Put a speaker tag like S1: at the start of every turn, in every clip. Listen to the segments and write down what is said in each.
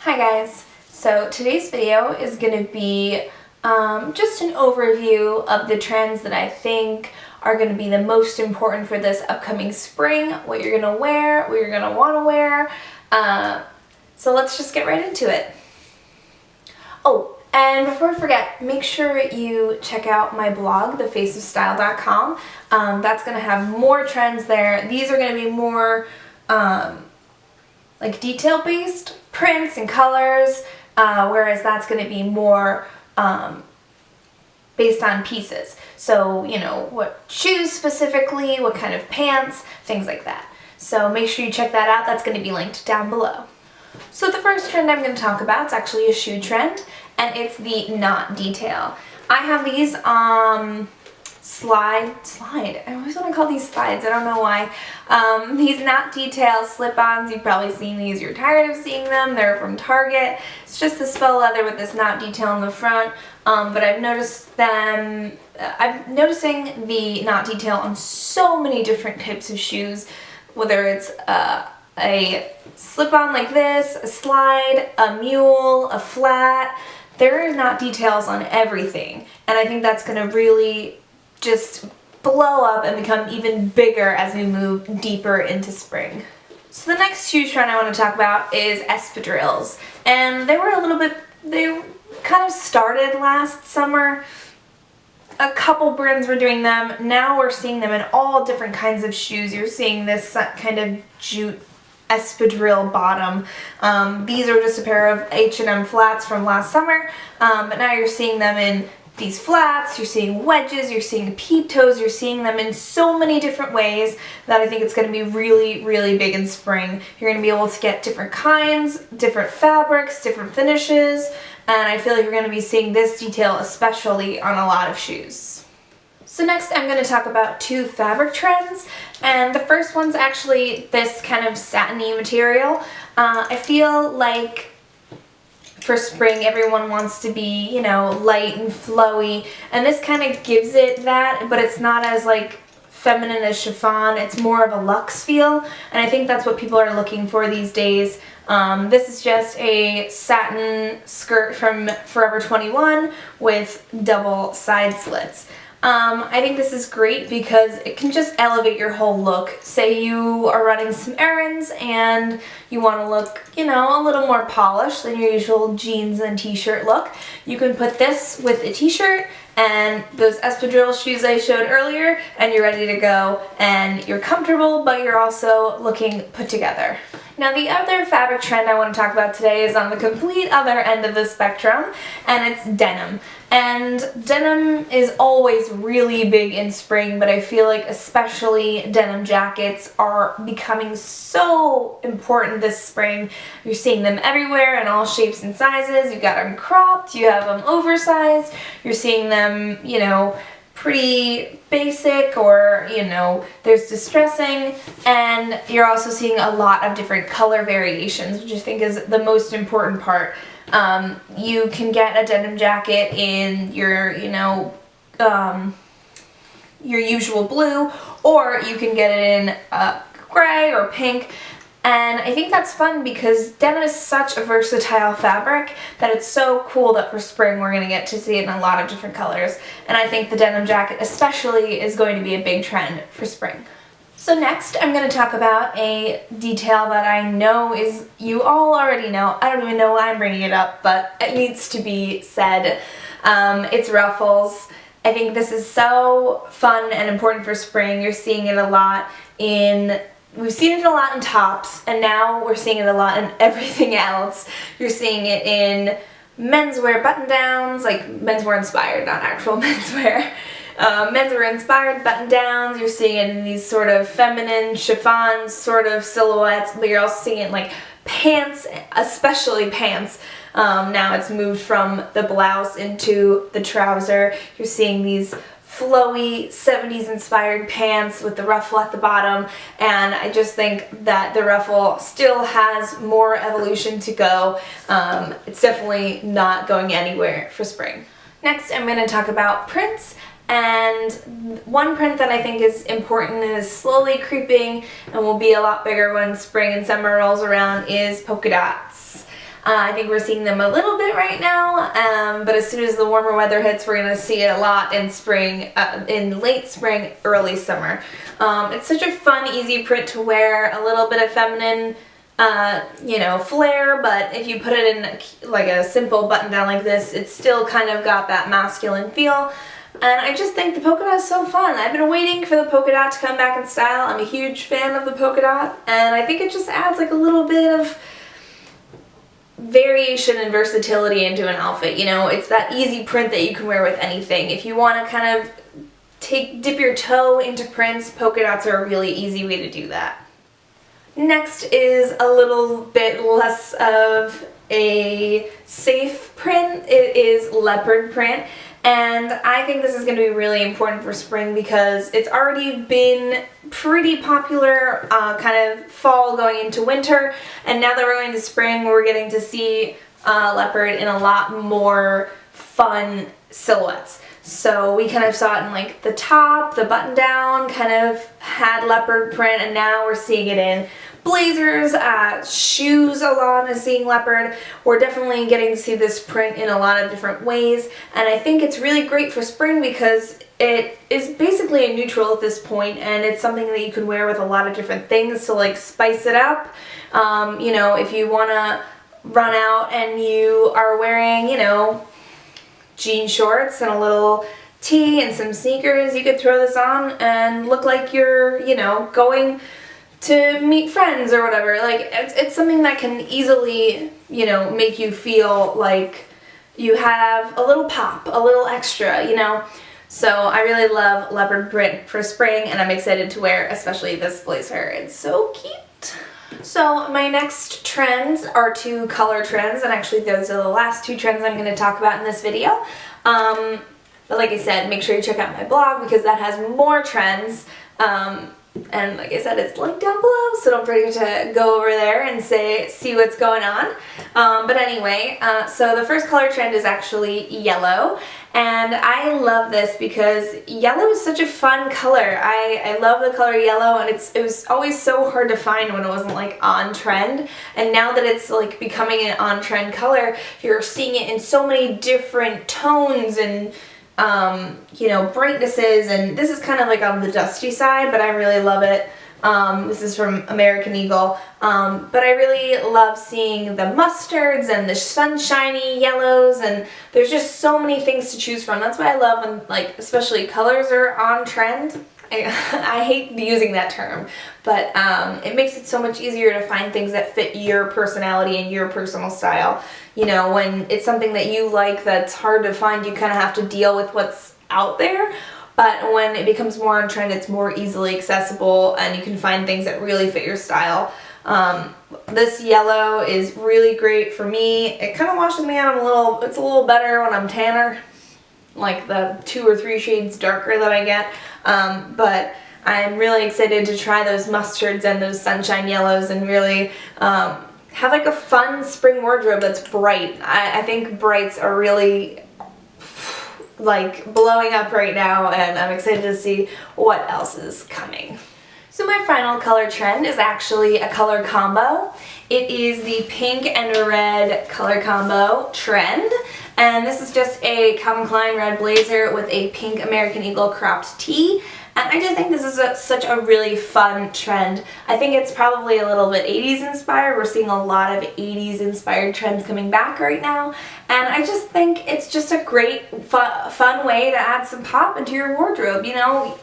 S1: Hi guys, so today's video is going to be just an overview of the trends that I think are going to be the most important for this upcoming spring, what you're going to wear, what you're going to want to wear. So let's just get right into it. Oh, and before I forget, make sure you check out my blog, thefaceofstyle.com. That's going to have more trends there. These are going to be more like detail-based prints and colors, whereas that's going to be more based on pieces. So, you know, what shoes specifically, what kind of pants, things like that. So make sure you check that out. That's going to be linked down below. So the first trend I'm going to talk about is actually a shoe trend, and it's the knot detail. I have these slide. I always want to call these slides, I don't know why. These knot detail slip-ons, you've probably seen these, you're tired of seeing them, they're from Target. It's just this faux leather with this knot detail in the front, but I'm noticing the knot detail on so many different types of shoes, whether it's a slip-on like this, a slide, a mule, a flat. There are knot details on everything, and I think that's going to really just blow up and become even bigger as we move deeper into spring. So the next shoe trend I want to talk about is espadrilles, and they kind of started last summer. A couple brands were doing them. Now we're seeing them in all different kinds of shoes. You're seeing this kind of jute espadrille bottom. These are just a pair of H&M flats from last summer, but now you're seeing them in these flats, you're seeing wedges, you're seeing peep toes, you're seeing them in so many different ways that I think it's going to be really, really big in spring. You're going to be able to get different kinds, different fabrics, different finishes, and I feel like you're going to be seeing this detail especially on a lot of shoes. So next I'm going to talk about two fabric trends, and the first one's actually this kind of satiny material. I feel like for spring everyone wants to be, you know, light and flowy, and this kind of gives it that, but it's not as like feminine as chiffon. It's more of a luxe feel, and I think that's what people are looking for these days. This is just a satin skirt from Forever 21 with double side slits. I think this is great because it can just elevate your whole look. Say you are running some errands and you want to look, you know, a little more polished than your usual jeans and t-shirt look. You can put this with a t-shirt and those espadrille shoes I showed earlier, and you're ready to go, and you're comfortable, but you're also looking put together. Now the other fabric trend I want to talk about today is on the complete other end of the spectrum, and it's denim. And denim is always really big in spring, but I feel like especially denim jackets are becoming so important this spring. You're seeing them everywhere in all shapes and sizes. You've got them cropped, you have them oversized, you're seeing them, you know, pretty basic, or, you know, there's distressing, and you're also seeing a lot of different color variations, which I think is the most important part. You can get a denim jacket in your, you know, your usual blue, or you can get it in gray or pink. And I think that's fun because denim is such a versatile fabric that it's so cool that for spring we're going to get to see it in a lot of different colors. And I think the denim jacket especially is going to be a big trend for spring. So next I'm going to talk about a detail that I know you all already know. I don't even know why I'm bringing it up, but it needs to be said. It's ruffles. I think this is so fun and important for spring. You're seeing it a lot we've seen it a lot in tops, and now we're seeing it a lot in everything else. You're seeing it in menswear button-downs, like menswear inspired, not actual menswear. Menswear inspired button-downs. You're seeing it in these sort of feminine chiffon sort of silhouettes, but you're also seeing it in like pants, especially pants. Now it's moved from the blouse into the trouser. You're seeing these flowy 70s inspired pants with the ruffle at the bottom, and I just think that the ruffle still has more evolution to go. It's definitely not going anywhere for spring. Next I'm going to talk about prints, and one print that I think is important and is slowly creeping and will be a lot bigger when spring and summer rolls around is polka dots. I think we're seeing them a little bit right now, but as soon as the warmer weather hits, we're going to see it a lot in spring, in late spring, early summer. It's such a fun, easy print to wear, a little bit of feminine, you know, flair, but if you put it in like a simple button down like this, it's still kind of got that masculine feel. And I just think the polka dot is so fun. I've been waiting for the polka dot to come back in style. I'm a huge fan of the polka dot, and I think it just adds like a little bit of variation and versatility into an outfit. You know, it's that easy print that you can wear with anything. If you want to kind of dip your toe into prints, polka dots are a really easy way to do that. Next is a little bit less of a safe print. It is leopard print. And I think this is going to be really important for spring because it's already been pretty popular kind of fall going into winter, and now that we're going to spring, we're getting to see leopard in a lot more fun silhouettes. So we kind of saw it in like the top, the button down kind of had leopard print, and now we're seeing it in blazers, shoes a lot is seeing leopard. We're definitely getting to see this print in a lot of different ways, and I think it's really great for spring because it is basically a neutral at this point, and it's something that you can wear with a lot of different things to like spice it up. You know, if you want to run out and you are wearing, you know, jean shorts and a little tee and some sneakers, you could throw this on and look like you're, you know, going to meet friends or whatever. Like, it's something that can easily, you know, make you feel like you have a little pop, a little extra, you know. So I really love leopard print for spring, and I'm excited to wear especially this blazer. It's so cute. So my next trends are two color trends, and actually those are the last two trends I'm going to talk about in this video. But like I said, make sure you check out my blog because that has more trends. And like I said, it's linked down below, so don't forget to go over there and see what's going on. But anyway, so the first color trend is actually yellow, and I love this because yellow is such a fun color. I love the color yellow, and it was always so hard to find when it wasn't like on trend, and now that it's like becoming an on trend color, you're seeing it in so many different tones and you know, brightnesses, and this is kind of like on the dusty side, but I really love it. This is from American Eagle, but I really love seeing the mustards and the sunshiny yellows, and there's just so many things to choose from. That's why I love when, like, especially colors are on trend. I hate using that term, but it makes it so much easier to find things that fit your personality and your personal style. You know, when it's something that you like that's hard to find, you kind of have to deal with what's out there. But when it becomes more on trend, it's more easily accessible, and you can find things that really fit your style. This yellow is really great for me. It kind of washes me out it's a little better when I'm tanner, like the 2 or 3 shades darker that I get. But I'm really excited to try those mustards and those sunshine yellows and really have like a fun spring wardrobe that's bright. I think brights are really like blowing up right now, and I'm excited to see what else is coming. So my final color trend is actually a color combo. It is the pink and red color combo trend, and this is just a Calvin Klein red blazer with a pink American Eagle cropped tee. And I just think this is such a really fun trend. I think it's probably a little bit 80s inspired. We're seeing a lot of 80s inspired trends coming back right now. And I just think it's just a great fun way to add some pop into your wardrobe. You know,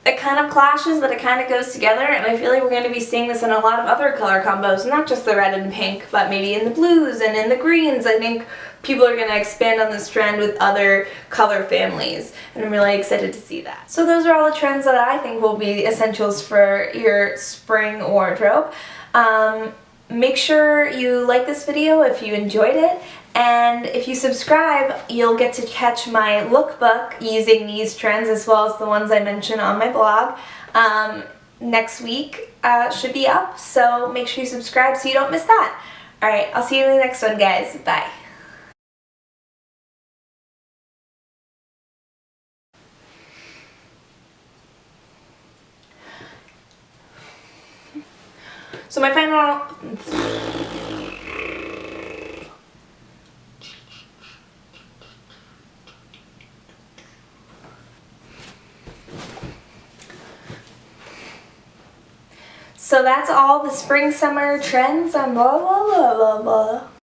S1: it kind of clashes, but it kind of goes together. And I feel like we're going to be seeing this in a lot of other color combos, not just the red and pink, but maybe in the blues and in the greens. I think people are going to expand on this trend with other color families, and I'm really excited to see that. So those are all the trends that I think will be essentials for your spring wardrobe. Make sure you like this video if you enjoyed it, and if you subscribe, you'll get to catch my lookbook using these trends as well as the ones I mentioned on my blog. Next week should be up, so make sure you subscribe so you don't miss that. Alright, I'll see you in the next one, guys. Bye. So my final So that's all the spring summer trends and blah blah blah blah blah.